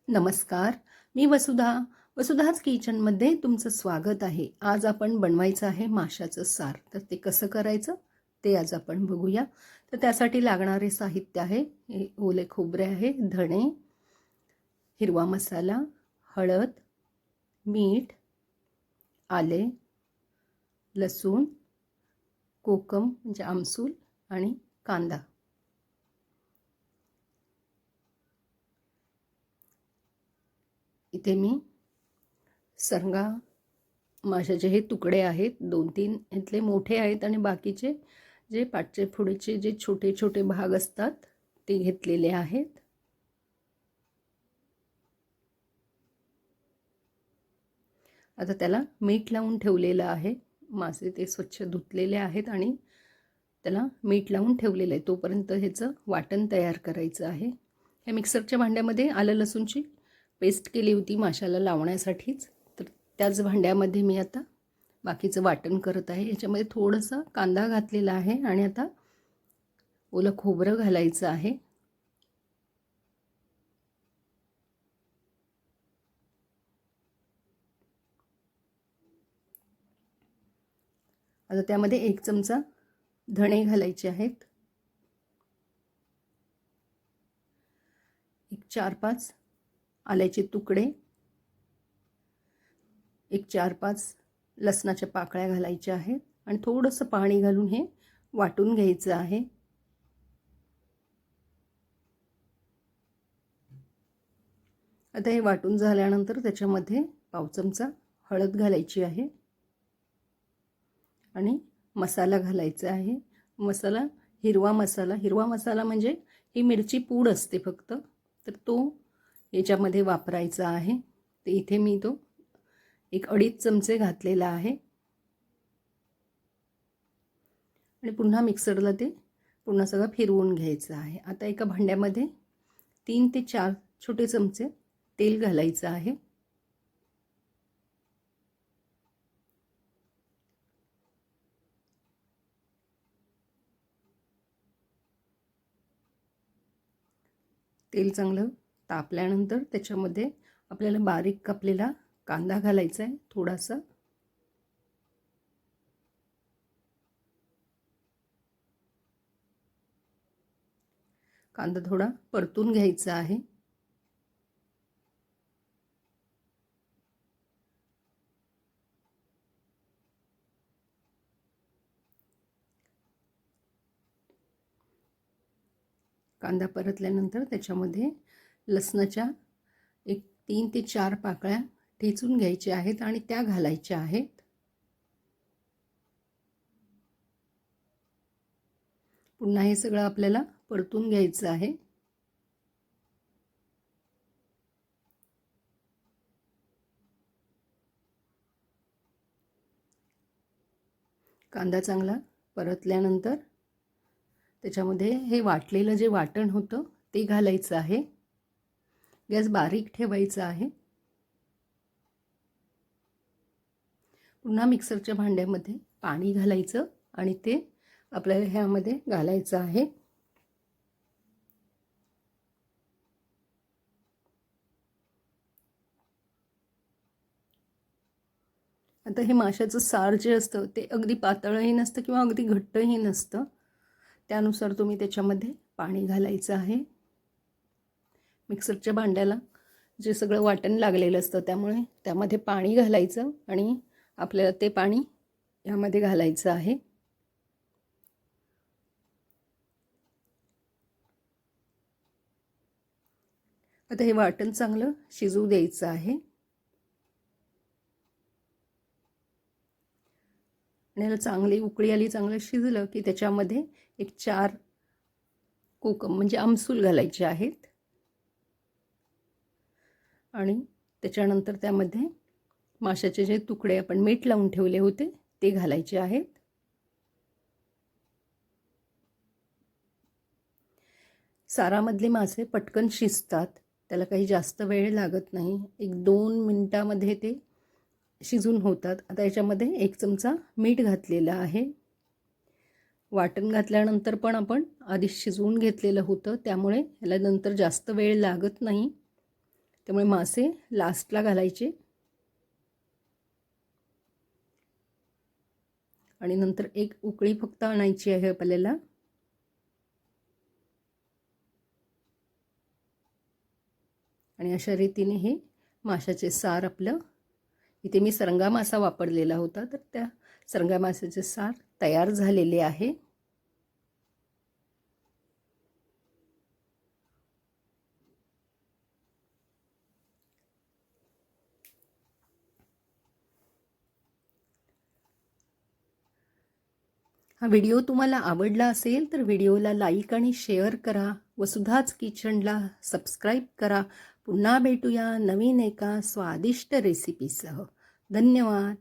नमस्कार. मी वसुधाच किचनमध्ये तुमचं स्वागत आहे. आज आपण बनवायचं आहे माशाचं सार. तर ते कसं करायचं ते आज आपण बघूया. तर त्यासाठी लागणारे साहित्य आहे, हे ओले खोबरे आहे, धणे, हिरवा मसाला, हळद, मीठ, आले, लसूण, कोकम म्हणजे आमसूल आणि कांदा. इथे मी सरंगा माशाचे हे तुकडे आहेत, 2-3 इथले मोठे आहेत आणि बाकीचे जे पाठचे पुढचे जे छोटे छोटे भाग असतात ते घेतलेले आहेत. आता त्याला मीठ लावून ठेवलेलं आहे. मासे ते स्वच्छ धुतलेले आहेत आणि त्याला मीठ लावून ठेवलेलं आहे. तोपर्यंत ह्याचं वाटण तयार करायचं आहे. ह्या मिक्सरच्या भांड्यामध्ये आलं लसूणची पेस्ट केली होती माशाला लावण्यासाठीच. तर त्याच भांड्यामध्ये मी आता बाकीचं वाटण करत आहे. याच्यामध्ये थोडासा कांदा घातलेला आहे आणि आता ओलं खोबरं घालायचं आहे. आता त्यामध्ये 1 चमचा धणे घालायचे आहेत. 4-5 आल्याचे तुकडे, 4-5 लसणाच्या पाकळ्या घालायच्या आहेत आणि थोडंसं पाणी घालून हे वाटून घ्यायचं आहे. आता हे वाटून झाल्यानंतर त्याच्यामध्ये पाव चमचा हळद घालायची आहे आणि मसाला घालायचा आहे. हिरवा मसाला म्हणजे ही मिरची पूड असते फक्त, तर तो याच्यामध्ये वापरायचा आहे. तर इथे मी तो 1-2.5 चमचे घातलेला आहे आणि पुन्हा मिक्सरला ते पुन्हा सगळं फिरवून घ्यायचं आहे. आता एका भांड्यामध्ये 3 ते 4 छोटे चमचे तेल घालायचं आहे. तेल चांगलं तापल्यानंतर त्याच्यामध्ये आपल्याला बारीक कापलेला कांदा घालायचा आहे थोडासा. कांदा थोडा परतून घ्यायचा आहे. कांदा परतल्यानंतर त्याच्यामध्ये लसणाच्या 3 ते 4 पाकळ्या ठेचून घ्यायच्या आहेत आणि त्या घालायच्या आहेत. पुन्हा हे सगळं आपल्याला परतून घ्यायचं आहे. कांदा चांगला परतल्यानंतर त्याच्यामध्ये हे वाटलेलं जे वाटण होतं ते घालायचं आहे. गॅस बारीक ठेवायचा आहे. पुन्हा मिक्सरच्या भांड्यामध्ये पाणी घालायचं आणि ते आपल्याला ह्यामध्ये घालायचं आहे. आता हे माशाचं सार जे असतं ते अगदी पातळही नसतं किंवा अगदी घट्टही नसतं. त्यानुसार तुम्ही त्याच्यामध्ये पाणी घालायचं आहे. मिक्सरच्या भांड्याला जे सगळं वाटण लागलेलं असतं त्यामुळे त्यामध्ये पाणी घालायचं आणि आपल्याला ते पाणी यामध्ये घालायचं आहे. आता हे वाटण चांगलं शिजू द्यायचं आहे आणि याला चांगली उकळी आली, चांगलं शिजलं की त्याच्यामध्ये 4 कोकम म्हणजे आमसूल घालायचे आहेत आणि त्याच्यानंतर त्यामध्ये माशाचे जे तुकडे आपण मीठ लावून ठेवले होते ते घालायचे आहेत. सारामधले मासे पटकन शिजतात, त्याला काही जास्त वेळ लागत नाही. 1-2 मिनिटामध्ये ते शिजून होतात. आता याच्यामध्ये 1 चमचा मीठ घातलेलं आहे. वाटण घातल्यानंतर पण आपण आधी शिजवून घेतलेलं होतं, त्यामुळे याला नंतर जास्त वेळ लागत नाही. त्यामुळे मासे लास्टला घालायचे आणि नंतर एक उकळी फक्त आणायची आहे आपल्याला. आणि अशा रीतीने हे माशाचे सार आपलं, इथे मी सरंगा मासा वापरलेला होता, तर त्या सरंगा माशाचे सार तयार झालेले आहे. हा व्हिडिओ तुम्हाला आवडला असेल तर व्हिडिओला लाईक आणि शेअर करा. वसुधाच किचनला सबस्क्राईब करा. पुन्हा भेटूया नवीन एका स्वादिष्ट रेसिपीसह. धन्यवाद.